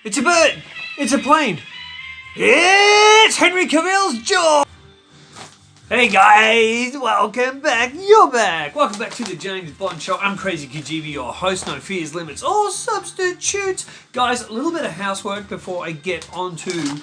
It's a bird! It's a plane! It's Henry Cavill's jaw! Hey guys, welcome back. You're back. Welcome back to the James Bond Show. I'm Krazy Kajeevie, your host. No fears, limits, or substitutes. Guys, a little bit of housework before I get on to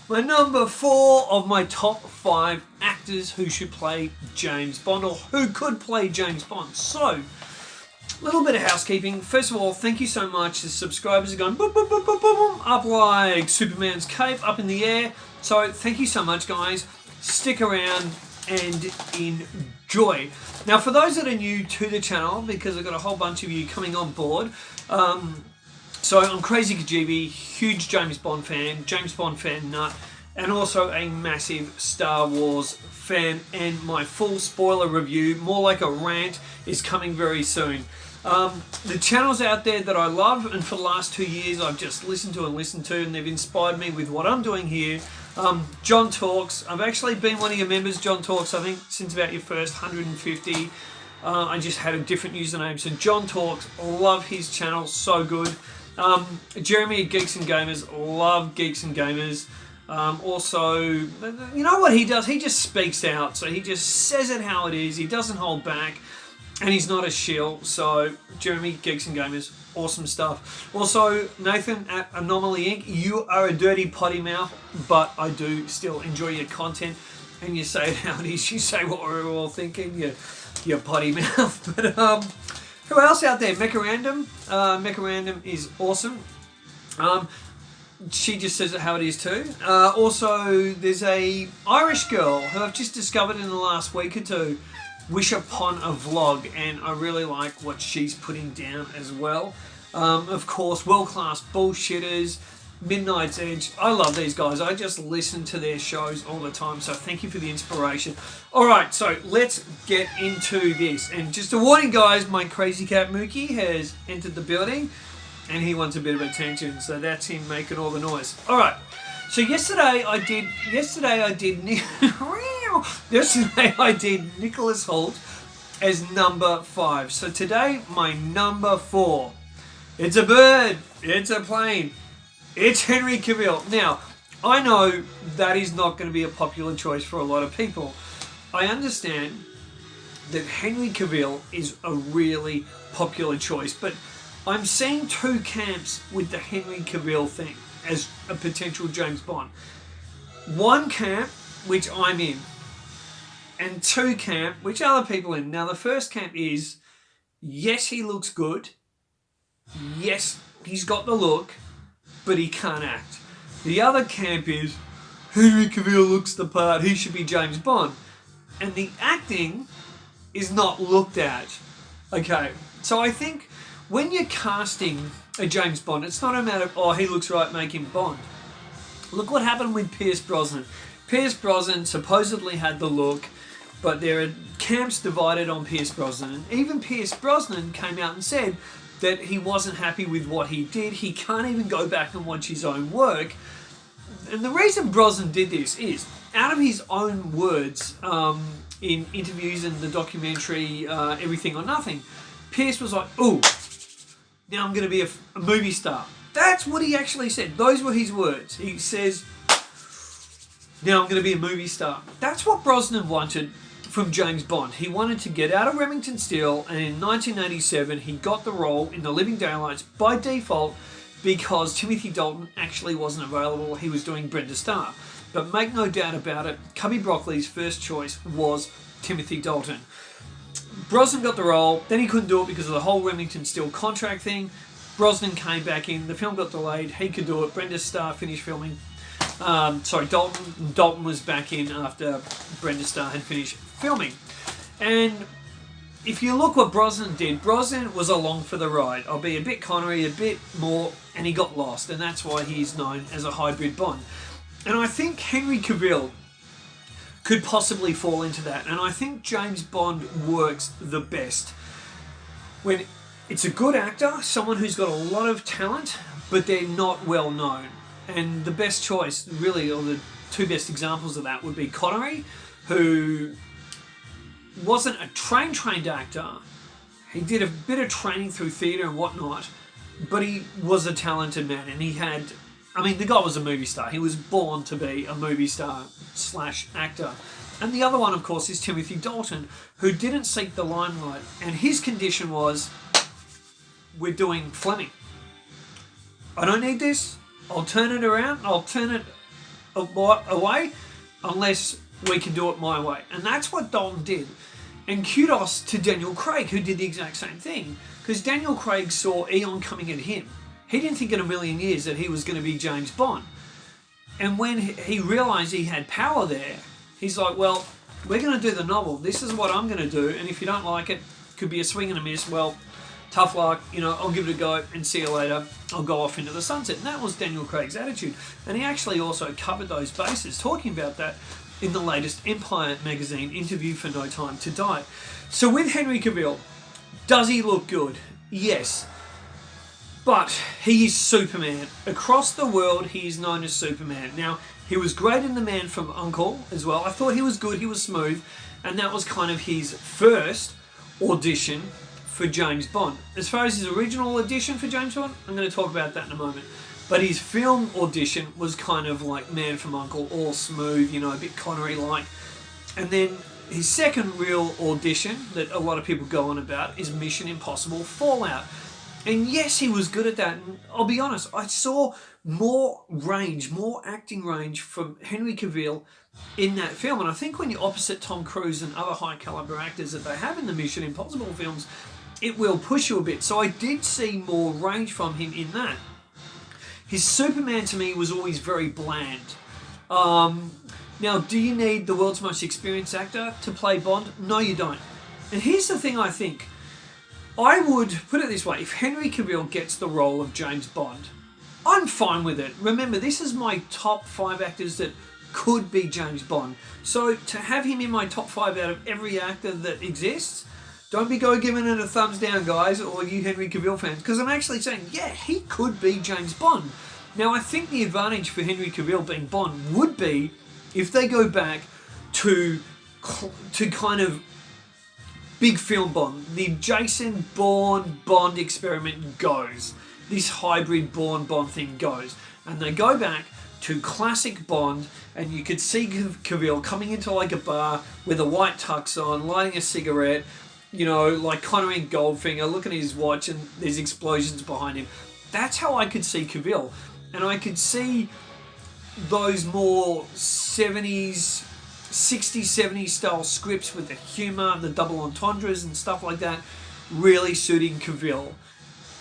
my number 4 of my top 5 actors who should play James Bond, or who could play James Bond. So, a little bit of housekeeping. First of all, thank you so much. The subscribers are going boom, boom, boom, boom, boom, boom, up like Superman's cape, up in the air. So, thank you so much, guys. Stick around and enjoy. Now, for those that are new to the channel, because I've got a whole bunch of you coming on board, so I'm Krazy Kajeevie, huge James Bond fan nut, and also a massive Star Wars fan, and my full spoiler review, more like a rant, is coming very soon. The channels out there that I love, and for the last 2 years I've just listened to, and they've inspired me with what I'm doing here. John Talks. I've actually been one of your members, John Talks, I think since about your first 150. I just had a different username. So John Talks, love his channel, so good. Jeremy at Geeks and Gamers, love Geeks and Gamers. Also, you know what he does? He just speaks out. So he just says it how it is. He doesn't hold back. And he's not a shill. So Jeremy, Geeks and Gamers, awesome stuff. Also, Nathan at Anomaly Inc. You are a dirty potty mouth, but I do still enjoy your content. And you say it how it is. You say what we're all thinking. You potty mouth. But who else out there? Mecharandom. Mecharandom is awesome. She just says it how it is too. Also, there's a Irish girl who I've just discovered in the last week or two. Wish upon a vlog, and I really like what she's putting down as well. Of course, World Class Bullshitters, Midnight's Edge. I love these guys. I just listen to their shows all the time, so thank you for the inspiration. Alright, so let's get into this. And just a warning, guys, my crazy cat Mookie has entered the building, and he wants a bit of attention, so that's him making all the noise. Alright, so yesterday I did Nicholas Hoult as number 5. So today, my number 4. It's a bird. It's a plane. It's Henry Cavill. Now, I know that is not going to be a popular choice for a lot of people. I understand that Henry Cavill is a really popular choice, but I'm seeing 2 camps with the Henry Cavill thing as a potential James Bond. 1 camp, which I'm in, and 2 camp, which other people are in. Now, the first camp is, yes, he looks good. Yes, he's got the look, but he can't act. The other camp is, Henry Cavill looks the part, he should be James Bond. And the acting is not looked at. Okay, so I think when you're casting a James Bond, it's not a matter of, oh, he looks right, make him Bond. Look what happened with Pierce Brosnan. Pierce Brosnan supposedly had the look, but there are camps divided on Pierce Brosnan. Even Pierce Brosnan came out and said that he wasn't happy with what he did. He can't even go back and watch his own work. And the reason Brosnan did this is, out of his own words, in interviews and the documentary Everything or Nothing, Pierce was like, ooh, now I'm going to be a movie star. That's what he actually said. Those were his words. He says, now I'm going to be a movie star. That's what Brosnan wanted from James Bond. He wanted to get out of Remington Steele, and in 1987 he got the role in The Living Daylights by default because Timothy Dalton actually wasn't available. He was doing Brenda Starr. But make no doubt about it, Cubby Broccoli's first choice was Timothy Dalton. Brosnan got the role, then he couldn't do it because of the whole Remington Steele contract thing. Brosnan came back in, the film got delayed, he could do it, Brenda Starr finished filming. Dalton was back in after Brenda Starr had finished filming. And if you look what Brosnan did, Brosnan was along for the ride. I'll be a bit Connery, a bit more, and he got lost, and that's why he's known as a hybrid Bond. And I think Henry Cavill could possibly fall into that, and I think James Bond works the best when it's a good actor, someone who's got a lot of talent, but they're not well known. And the best choice, really, or the 2 best examples of that would be Connery, who wasn't a trained actor. He did a bit of training through theatre and whatnot, but he was a talented man, and he had, I mean, the guy was a movie star. He was born to be a movie star / actor. And the other one, of course, is Timothy Dalton, who didn't seek the limelight, and his condition was, we're doing Fleming. I don't need this. I'll turn it around. I'll turn it away unless we can do it my way. And that's what Dalton did. And kudos to Daniel Craig, who did the exact same thing. Because Daniel Craig saw Eon coming at him. He didn't think in a million years that he was going to be James Bond. And when he realised he had power there, he's like, well, we're going to do the novel. This is what I'm going to do. And if you don't like it, could be a swing and a miss. Well, tough luck. I'll give it a go and see you later. I'll go off into the sunset. And that was Daniel Craig's attitude. And he actually also covered those bases, talking about that in the latest Empire magazine interview for No Time to Die. So with Henry Cavill, does he look good? Yes. But he is Superman. Across the world, he is known as Superman. Now, he was great in The Man from U.N.C.L.E. as well. I thought he was good, he was smooth. And that was kind of his first audition for James Bond. As far as his original audition for James Bond, I'm going to talk about that in a moment. But his film audition was kind of like Man from U.N.C.L.E., all smooth, a bit Connery-like. And then his second real audition that a lot of people go on about is Mission Impossible Fallout. And yes, he was good at that. And I'll be honest, I saw more acting range from Henry Cavill in that film. And I think when you're opposite Tom Cruise and other high-caliber actors that they have in the Mission Impossible films, it will push you a bit. So I did see more range from him in that. His Superman to me was always very bland. Now, do you need the world's most experienced actor to play Bond? No, you don't. And here's the thing I think. I would put it this way. If Henry Cavill gets the role of James Bond, I'm fine with it. Remember, this is my top 5 actors that could be James Bond. So to have him in my top 5 out of every actor that exists, don't be giving it a thumbs down, guys, or you Henry Cavill fans, because I'm actually saying, yeah, he could be James Bond. Now, I think the advantage for Henry Cavill being Bond would be if they go back to kind of big film Bond. The Jason Bourne Bond experiment goes. This hybrid Bourne Bond thing goes. And they go back to classic Bond, and you could see Cavill coming into like a bar with a white tux on, lighting a cigarette, like Connery and Goldfinger, looking at his watch and there's explosions behind him. That's how I could see Cavill. And I could see those more 60s, 70s style scripts with the humour, the double entendres and stuff like that really suiting Cavill.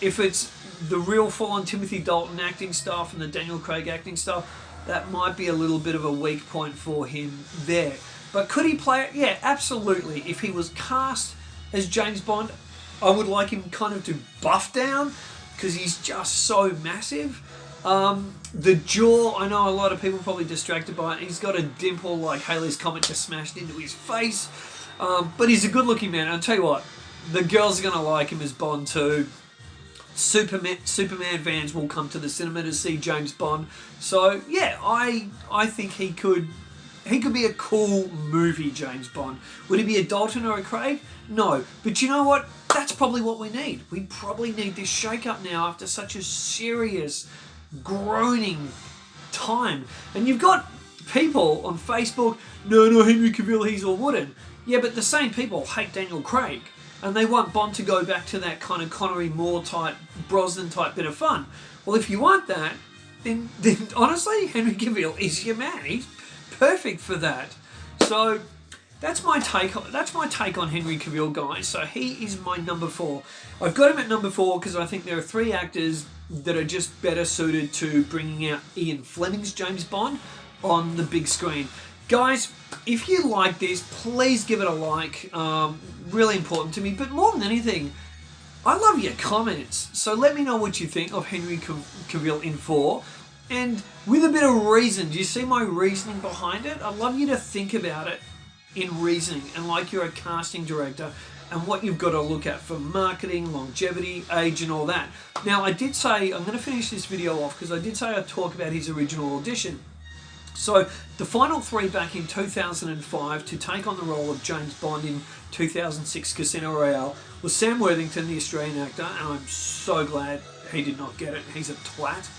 If it's the real full-on Timothy Dalton acting stuff and the Daniel Craig acting stuff, that might be a little bit of a weak point for him there. But could he play it? Yeah, absolutely. If he was cast as James Bond, I would like him kind of to buff down because he's just so massive. The jaw, I know a lot of people are probably distracted by it. He's got a dimple like Halley's Comet just smashed into his face. But he's a good-looking man. I'll tell you what, the girls are going to like him as Bond too. Superman fans will come to the cinema to see James Bond. So, yeah, I think he could be a cool movie James Bond. Would he be a Dalton or a Craig? No. But you know what? That's probably what we need. We probably need this shake-up now after such a serious, groaning time. And you've got people on Facebook, no, Henry Cavill, he's all wooden. Yeah, but the same people hate Daniel Craig. And they want Bond to go back to that kind of Connery Moore type, Brosnan type bit of fun. Well, if you want that, then honestly, Henry Cavill is your man. He's perfect for that. So that's my take on Henry Cavill, guys. So he is my number 4. I've got him at number 4 because I think there are 3 actors that are just better suited to bringing out Ian Fleming's James Bond on the big screen. Guys, if you like this, please give it a like. Really important to me. But more than anything, I love your comments. So let me know what you think of Henry Cavill in 4. And with a bit of reason. Do you see my reasoning behind it? I'd love you to think about it in reasoning and like you're a casting director and what you've got to look at for marketing, longevity, age and all that. Now, I did say, I'm going to finish this video off because I did say I'd talk about his original audition. So the final 3 back in 2005 to take on the role of James Bond in 2006 Casino Royale was Sam Worthington, the Australian actor, and I'm so glad he did not get it, he's a twat,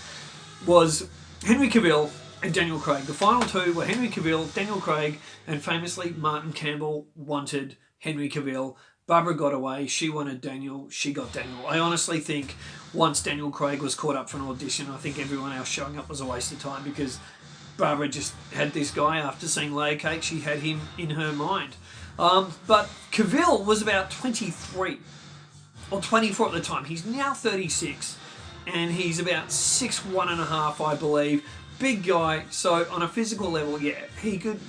was Henry Cavill and Daniel Craig. The final two were Henry Cavill, Daniel Craig, and famously Martin Campbell wanted Henry Cavill. Barbara got away, she wanted Daniel, she got Daniel. I honestly think once Daniel Craig was caught up for an audition, I think everyone else showing up was a waste of time because Barbara just had this guy after seeing Layer Cake, she had him in her mind. But Cavill was about 23 or 24 at the time. He's now 36 and he's about 6'1.5", I believe. Big guy, so on a physical level, yeah, he could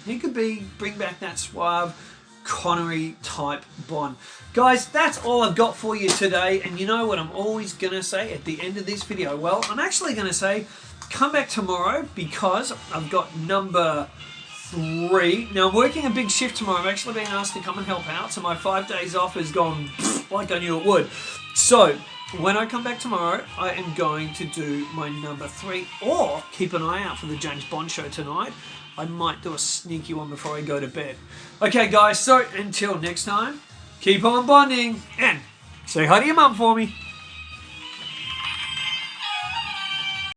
bring back that suave Connery type Bond. Guys, that's all I've got for you today, and you know what I'm always gonna say at the end of this video? Well, I'm actually gonna say come back tomorrow because I've got number 3. Now I'm working a big shift tomorrow. I'm actually being asked to come and help out, so my 5 days off has gone like I knew it would. So when I come back tomorrow, I am going to do my number 3, or keep an eye out for the James Bond show tonight. I might do a sneaky one before I go to bed. Okay, guys, so until next time, keep on bonding and say hi to your mum for me.